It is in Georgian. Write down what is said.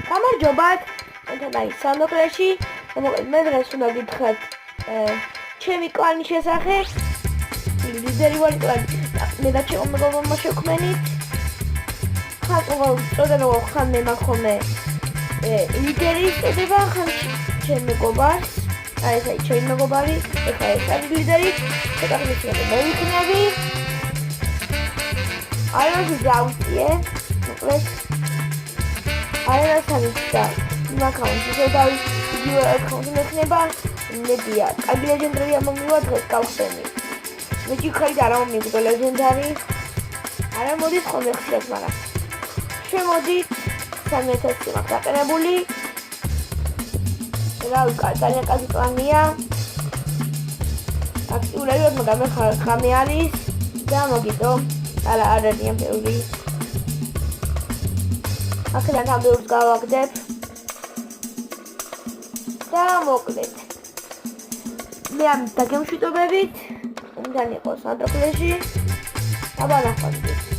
გამარჯობათ, მეთქე სამოკლეში, მე დღეს უნდა გითხრათ ჩემი კლანის შესახებ. ლიდერი ვარ კლანი. მე და ჩემო მეგობრებმა შევქმნით. ხან მე მაქვს ლიდერი წოდება, ხან ჩემი მეგობარს. აი ეს ჩემი მეგობარი, ეხლა ეს არის ლიდერი. შეტანილი მე ვიქნები. აი ეს დავწიე. მოკლედ არის და მაქაუნტი შედავი ვიდეო აკაუნტი მექნება ნებია კარგი ლეგენდარია მომივა დღეს გავხსენი მეჭი ხარით არა მომიგდო ლეგენდარი არა მოდის ხოლმე ხშირად მაგრამ შემოდით 3000 მაქვს დაყენებული რა უკაცალია კაცი კლანია აქტიურები მაგრამ ხამე არის და მოგიდო არა არადია ბევრი აქედან ამბეურს გავაგდებ და მოკლედ მე ამ დაგემშვიდობებით უნდა იყოს ანტროპლეში აბა ნახავთ